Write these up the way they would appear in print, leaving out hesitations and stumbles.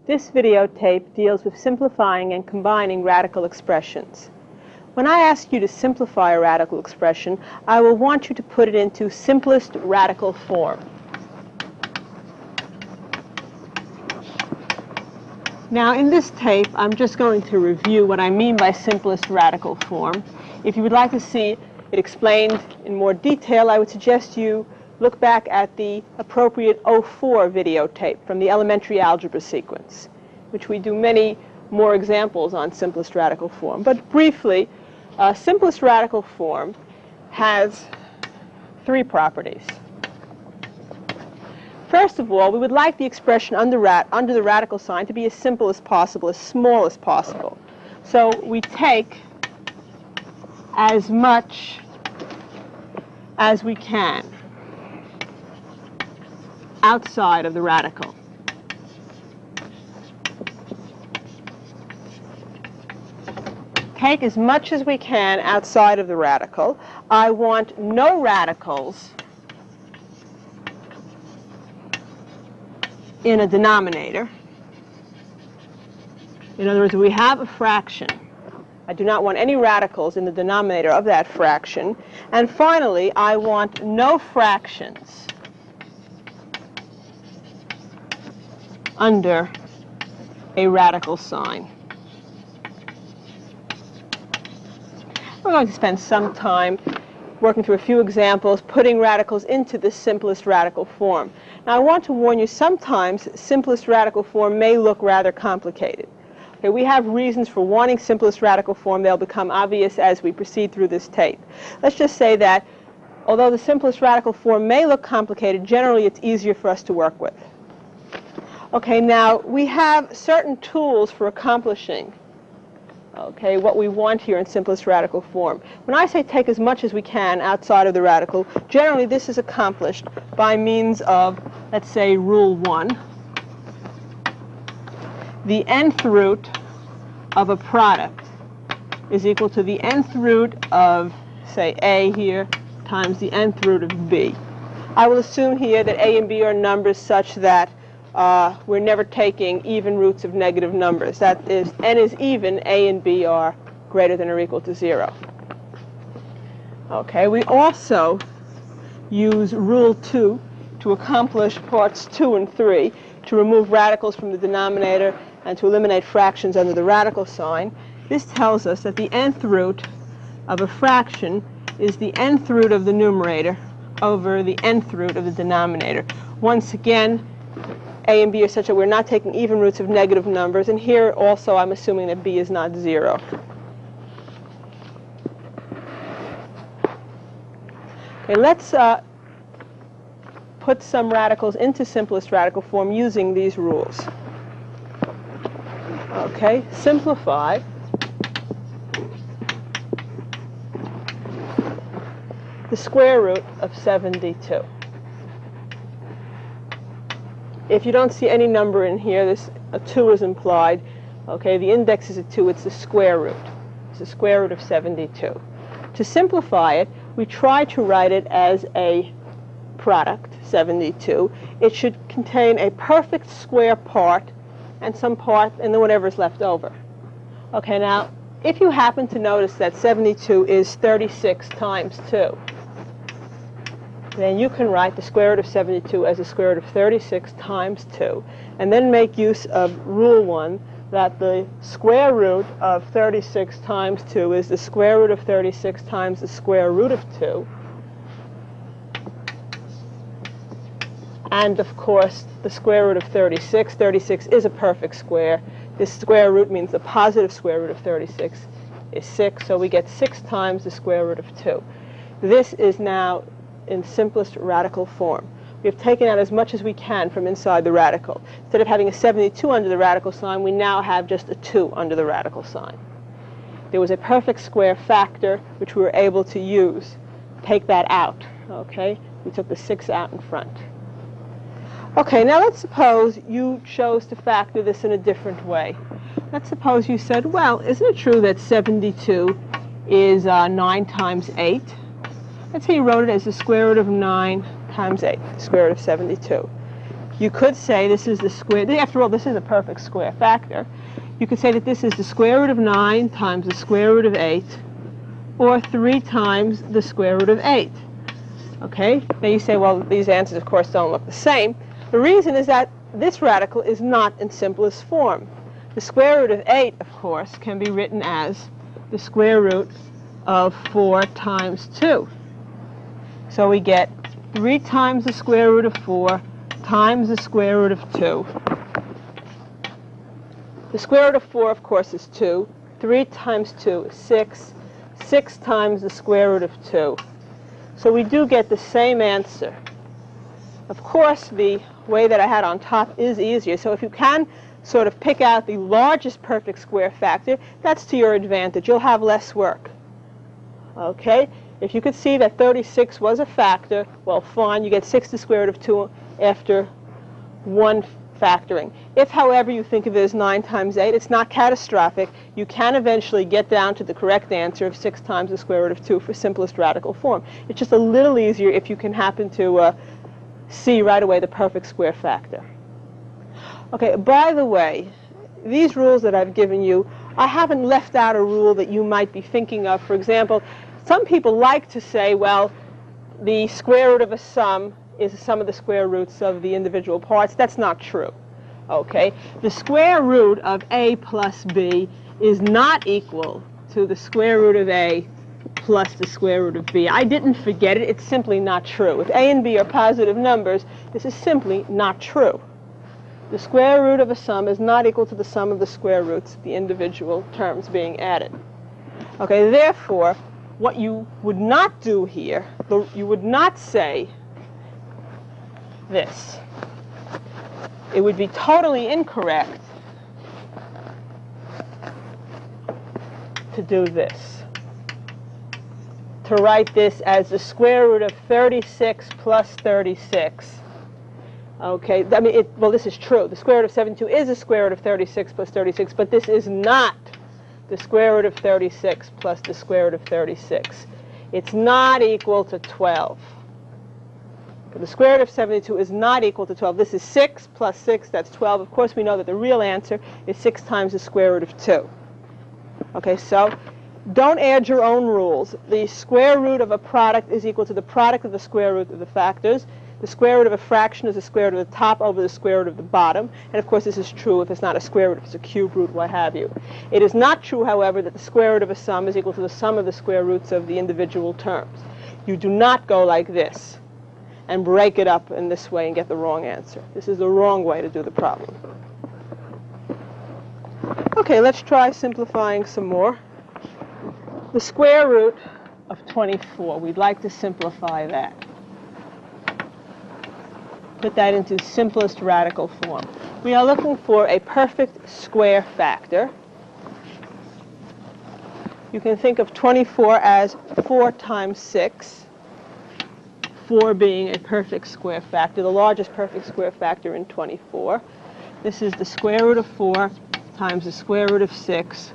This videotape deals with simplifying and combining radical expressions. When I ask you to simplify a radical expression, I will want you to put it into simplest radical form. Now, in this tape, I'm just going to review what I mean by simplest radical form. If you would like to see it explained in more detail, I would suggest you look back at the appropriate 04 videotape from the elementary algebra sequence, which we do many more examples on simplest radical form. But briefly, simplest radical form has three properties. First of all, we would like the expression under the radical sign to be as simple as possible, as small as possible. So we take as much as we can outside of the radical. Take as much as we can outside of the radical. I want no radicals in a denominator. In other words, we have a fraction. I do not want any radicals in the denominator of that fraction. And finally, I want no fractions under a radical sign. We're going to spend some time working through a few examples, putting radicals into the simplest radical form. Now, I want to warn you, sometimes simplest radical form may look rather complicated. Okay, we have reasons for wanting simplest radical form. They'll become obvious as we proceed through this tape. Let's just say that although the simplest radical form may look complicated, generally it's easier for us to work with. Okay, now we have certain tools for accomplishing what we want here in simplest radical form. When I say take as much as we can outside of the radical, generally this is accomplished by means of, let's say, rule 1. The nth root of a product is equal to the nth root of, say, A here times the nth root of B. I will assume here that A and B are numbers such that we're never taking even roots of negative numbers. That is, n is even, A and B are greater than or equal to 0. Okay, we also use rule 2 to accomplish parts 2 and 3, to remove radicals from the denominator and to eliminate fractions under the radical sign. This tells us that the nth root of a fraction is the nth root of the numerator over the nth root of the denominator. Once again, A and B are such that we're not taking even roots of negative numbers, and here also I'm assuming that B is not 0. Okay, let's put some radicals into simplest radical form using these rules. Okay, simplify the square root of 72. If you don't see any number in here, a 2 is implied. Okay, the index is a 2. It's the square root. It's the square root of 72. To simplify it, we try to write it as a product, 72. It should contain a perfect square part and some part, and then whatever is left over. Okay, now, if you happen to notice that 72 is 36 times 2, then you can write the square root of 72 as the square root of 36 times 2, and then make use of rule 1, that the square root of 36 times 2 is the square root of 36 times the square root of 2. And, of course, the square root of 36. 36 is a perfect square. This square root means the positive square root of 36 is 6, so we get 6 times the square root of 2. This is now in simplest radical form. We have taken out as much as we can from inside the radical. Instead of having a 72 under the radical sign, we now have just a 2 under the radical sign. There was a perfect square factor which we were able to use. Take that out. Okay? We took the 6 out in front. Okay, now let's suppose you chose to factor this in a different way. Let's suppose you said, well, isn't it true that 72 is 9 times 8? Let's say you wrote it as the square root of 9 times 8, the square root of 72. you could say this is the square. After all, this is a perfect square factor. You could say that this is the square root of 9 times the square root of 8, or 3 times the square root of 8. Okay? Now you say, well, these answers, of course, don't look the same. The reason is that this radical is not in simplest form. The square root of 8, of course, can be written as the square root of 4 times 2. So we get 3 times the square root of 4 times the square root of 2. The square root of 4, of course, is 2. 3 times 2 is 6. 6 times the square root of 2. So we do get the same answer. Of course, the way that I had on top is easier. So if you can sort of pick out the largest perfect square factor, that's to your advantage. You'll have less work. Okay? If you could see that 36 was a factor, well, fine, you get 6 to the square root of 2 after one factoring. If, however, you think of it as 9 times 8, it's not catastrophic. You can eventually get down to the correct answer of 6 times the square root of 2 for simplest radical form. It's just a little easier if you can happen to see right away the perfect square factor. Okay, by the way, these rules that I've given you, I haven't left out a rule that you might be thinking of. For example, some people like to say, well, the square root of a sum is the sum of the square roots of the individual parts. That's not true. Okay? The square root of a plus b is not equal to the square root of a plus the square root of b. I didn't forget it. It's simply not true. If a and b are positive numbers, this is simply not true. The square root of a sum is not equal to the sum of the square roots of the individual terms being added. Okay, therefore, what you would not do here, you would not say this. It would be totally incorrect to do this. To write this as the square root of 36 plus 36. Okay, I mean, well, this is true. The square root of 72 is the square root of 36 plus 36, but this is not the square root of 36 plus the square root of 36. It's not equal to 12. The square root of 72 is not equal to 12. This is 6 plus 6, that's 12. Of course, we know that the real answer is 6 times the square root of 2. Okay, so don't add your own rules. The square root of a product is equal to the product of the square root of the factors. The square root of a fraction is the square root of the top over the square root of the bottom. And of course, this is true if it's not a square root, if it's a cube root, what have you. It is not true, however, that the square root of a sum is equal to the sum of the square roots of the individual terms. You do not go like this and break it up in this way and get the wrong answer. This is the wrong way to do the problem. Okay, let's try simplifying some more. The square root of 24, we'd like to simplify that. Put that into simplest radical form. We are looking for a perfect square factor. You can think of 24 as 4 times 6, 4 being a perfect square factor, the largest perfect square factor in 24. This is the square root of 4 times the square root of 6,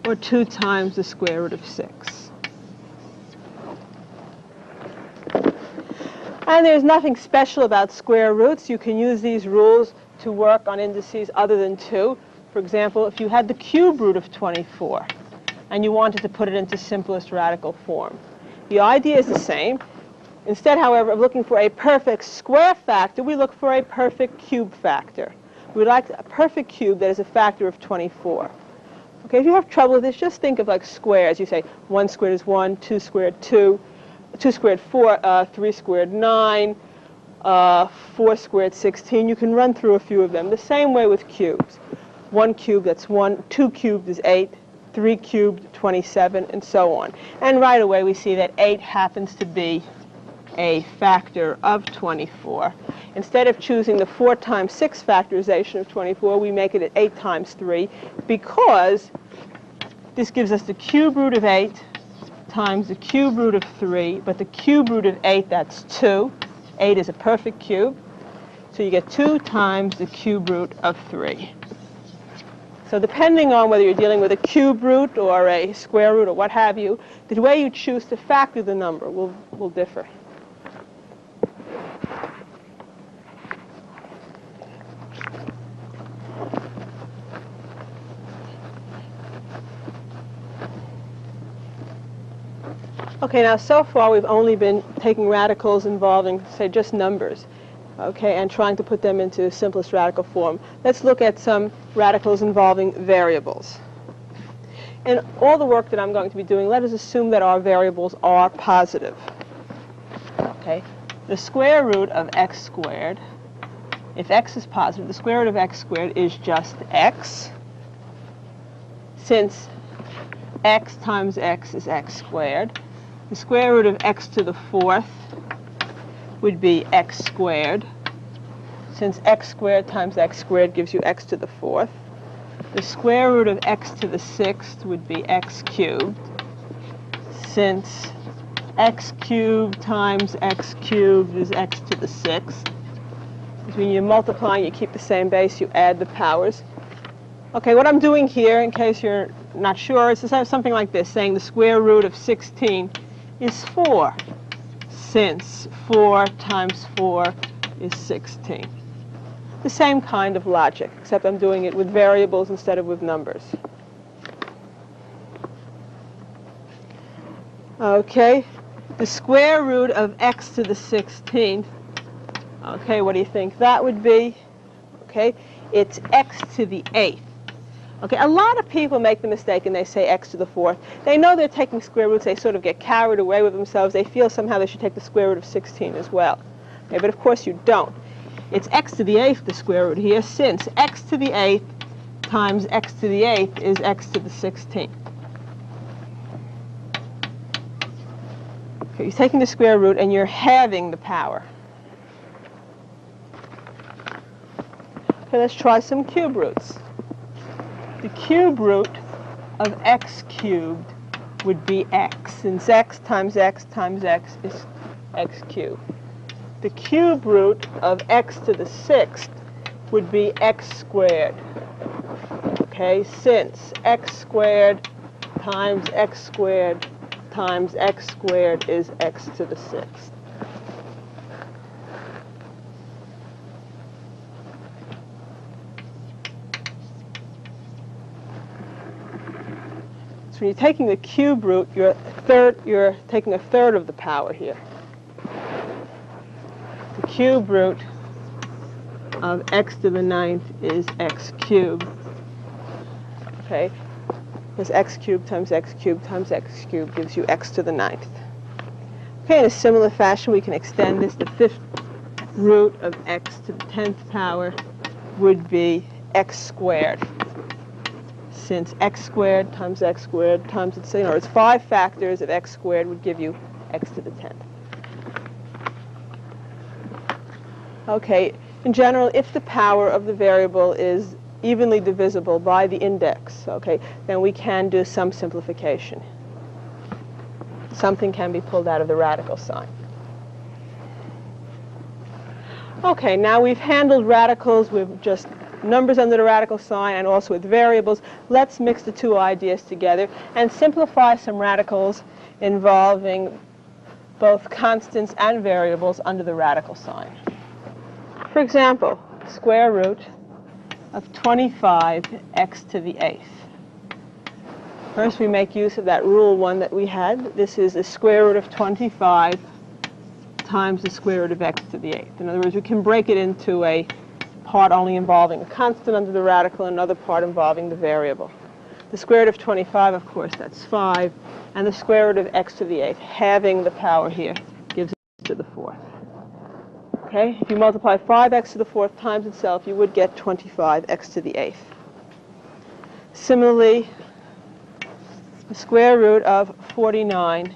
or 2 times the square root of 6. And there's nothing special about square roots. You can use these rules to work on indices other than 2. For example, if you had the cube root of 24 and you wanted to put it into simplest radical form, the idea is the same. Instead, however, of looking for a perfect square factor, we look for a perfect cube factor. We'd like a perfect cube that is a factor of 24. Okay, if you have trouble with this, just think of like squares. You say 1 squared is 1, 2 squared 2, 2 squared 4, 3 squared 9, 4 squared 16. You can run through a few of them. The same way with cubes. 1 cubed, that's 1. 2 cubed is 8. 3 cubed, 27, and so on. And right away we see that 8 happens to be a factor of 24. Instead of choosing the 4 times 6 factorization of 24, we make it at 8 times 3, because this gives us the cube root of 8 times the cube root of 3, but the cube root of 8, that's 2. 8 is a perfect cube. So you get 2 times the cube root of 3. So depending on whether you're dealing with a cube root or a square root or what have you, the way you choose to factor the number will differ. Okay, now so far we've only been taking radicals involving, say, just numbers, okay, and trying to put them into simplest radical form. Let's look at some radicals involving variables. In all the work that I'm going to be doing, let us assume that our variables are positive. Okay, the square root of x squared, if x is positive, the square root of x squared is just x, since x times x is x squared. The square root of x to the fourth would be x squared, since x squared times x squared gives you x to the fourth. The square root of x to the sixth would be x cubed, since x cubed times x cubed is x to the sixth. When you're multiplying, you keep the same base, you add the powers. Okay, what I'm doing here, in case you're not sure, is something like this, saying the square root of 16 is 4, since 4 times 4 is 16. The same kind of logic, except I'm doing it with variables instead of with numbers. Okay, the square root of x to the 16th, okay, what do you think that would be? Okay, it's x to the 8th. Okay, a lot of people make the mistake and they say x to the 4th. They know they're taking square roots. They sort of get carried away with themselves. They feel somehow they should take the square root of 16 as well. Okay, but of course you don't. It's x to the 8th, the square root here, since x to the 8th times x to the 8th is x to the 16th. Okay, you're taking the square root and you're halving the power. Okay, let's try some cube roots. The cube root of x cubed would be x, since x times x times x is x cubed. The cube root of x to the sixth would be x squared. Okay, since x squared times x squared times x squared is x to the sixth. So when you're taking the cube root, you're taking a third of the power here. The cube root of x to the 9th is x cubed. Okay, because x cubed times x cubed times x cubed gives you x to the 9th. Okay, in a similar fashion, we can extend this. The fifth root of x to the 10th power would be x squared, since x squared times it's 5 factors of x squared would give you x to the 10th. Okay, in general, if the power of the variable is evenly divisible by the index, okay, then we can do some simplification. Something can be pulled out of the radical sign. Okay, now we've handled radicals with just numbers under the radical sign and also with variables. Let's mix the two ideas together and simplify some radicals involving both constants and variables under the radical sign. For example, square root of 25x to the 8th. First, we make use of that rule 1 that we had. This is the square root of 25 times the square root of x to the 8th. In other words, we can break it into a part only involving a constant under the radical and another part involving the variable. The square root of 25, of course, that's 5. And the square root of x to the 8th, halving the power here, gives x to the 4th. Okay, if you multiply 5x to the 4th times itself, you would get 25x to the 8th. Similarly, the square root of 49,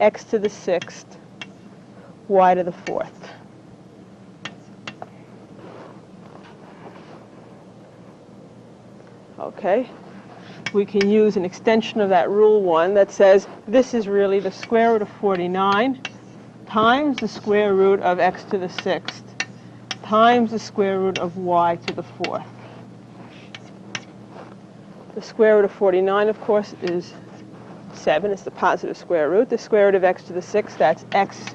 x to the 6th, y to the 4th. Okay, we can use an extension of that rule 1 that says this is really the square root of 49 times the square root of x to the 6th times the square root of y to the 4th. The square root of 49, of course, is 7. It's the positive square root. The square root of x to the 6th, that's x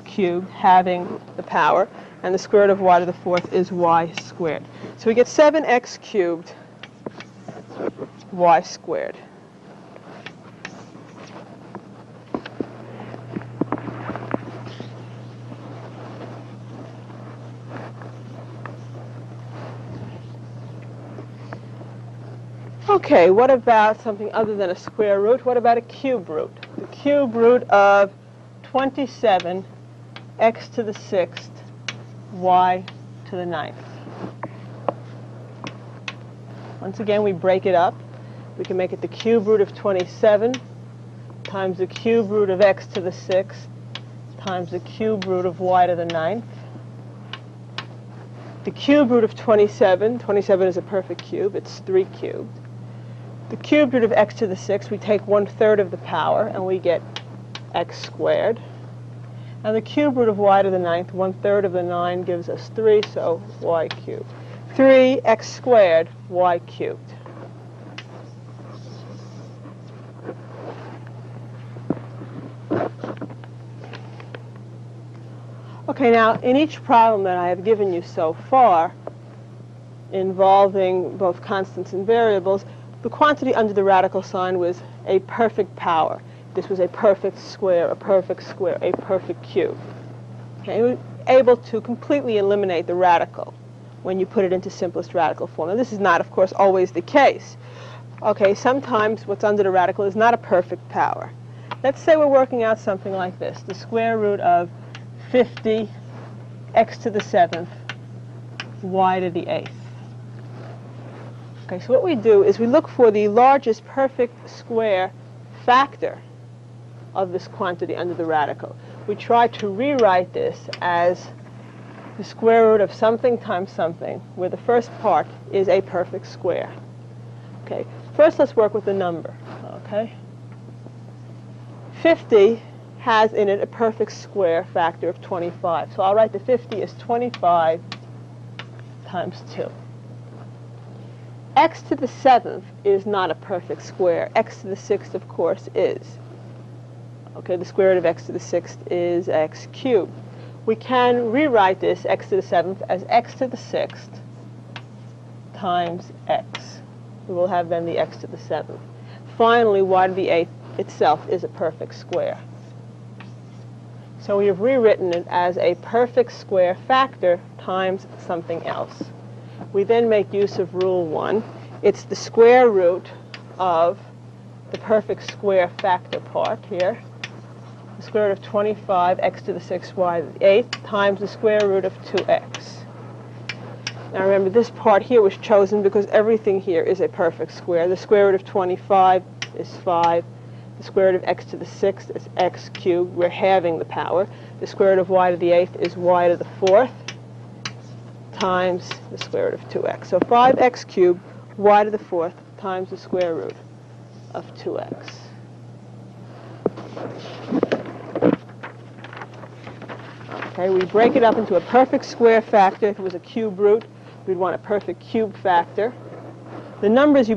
cubed, having the power. And the square root of y to the 4th is y squared. So we get 7x cubed y squared. Okay, what about something other than a square root? What about a cube root? The cube root of 27 x to the 6th y to the 9th. Once again, we break it up. We can make it the cube root of 27 times the cube root of x to the 6th times the cube root of y to the 9th. The cube root of 27 is a perfect cube. It's 3 cubed. The cube root of x to the 6th, we take 1/3 of the power, and we get x squared. And the cube root of y to the 9th, 1/3 of the 9 gives us 3, so y cubed. 3x squared, y cubed. Okay, now in each problem that I have given you so far, involving both constants and variables, the quantity under the radical sign was a perfect power. This was a perfect square, a perfect cube. Okay, we were able to completely eliminate the radical when you put it into simplest radical form. Now, this is not, of course, always the case. Okay, sometimes what's under the radical is not a perfect power. Let's say we're working out something like this, the square root of 50 x to the 7th y to the 8th. Okay, so what we do is we look for the largest perfect square factor of this quantity under the radical. We try to rewrite this as the square root of something times something, where the first part is a perfect square. Okay, first let's work with the number. Okay, 50 has in it a perfect square factor of 25. So I'll write the 50 as 25 times 2. X to the 7th is not a perfect square. X to the 6th, of course, is. Okay, the square root of x to the 6th is x cubed. We can rewrite this x to the 7th as x to the 6th times x. We will have then the x to the 7th. Finally, y to the 8th itself is a perfect square. So we have rewritten it as a perfect square factor times something else. We then make use of rule 1. It's the square root of the perfect square factor part here, the square root of 25 x to the 6th y to the 8th times the square root of 2x. Now remember, this part here was chosen because everything here is a perfect square. The square root of 25 is 5. The square root of x to the 6th is x cubed. We're halving the power. The square root of y to the 8th is y to the 4th times the square root of 2x. So 5x cubed, y to the 4th times the square root of 2x. Okay, we break it up into a perfect square factor. If it was a cube root, we'd want a perfect cube factor. The numbers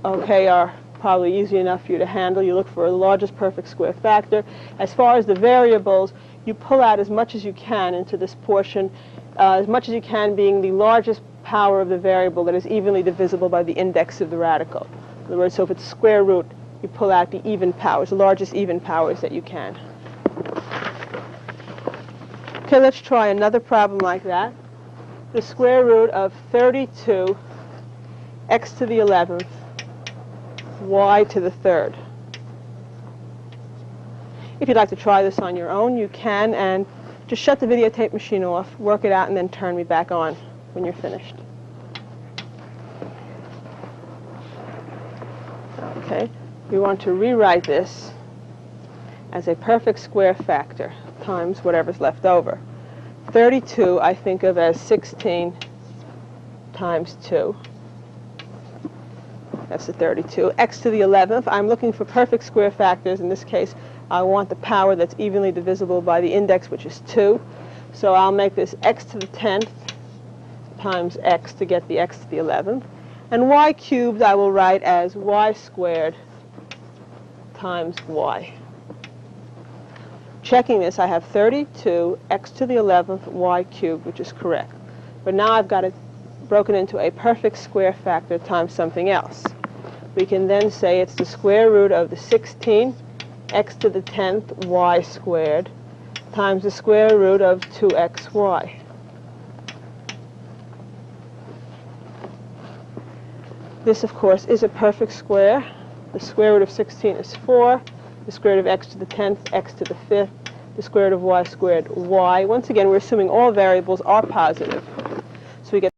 are probably easy enough for you to handle. You look for the largest perfect square factor. As far as the variables, you pull out as much as you can into this portion, as much as you can being the largest power of the variable that is evenly divisible by the index of the radical. In other words, so if it's square root, you pull out the even powers, the largest even powers that you can. Okay, let's try another problem like that. The square root of 32 x to the 11th y to the 3rd. If you'd like to try this on your own, you can, and just shut the videotape machine off, work it out, and then turn me back on when you're finished. Okay, we want to rewrite this as a perfect square factor times whatever's left over. 32 I think of as 16 times 2. That's the 32. X to the 11th, I'm looking for perfect square factors. In this case, I want the power that's evenly divisible by the index, which is 2. So I'll make this x to the 10th times x to get the x to the 11th. And y cubed I will write as y squared times y. Checking this, I have 32 x to the 11th y cubed, which is correct. But now I've got it broken into a perfect square factor times something else. We can then say it's the square root of the 16 x to the 10th y squared times the square root of 2xy. This, of course, is a perfect square. The square root of 16 is 4. The square root of x to the 10th, x to the 5th. The square root of y squared, y. Once again, we're assuming all variables are positive. So we get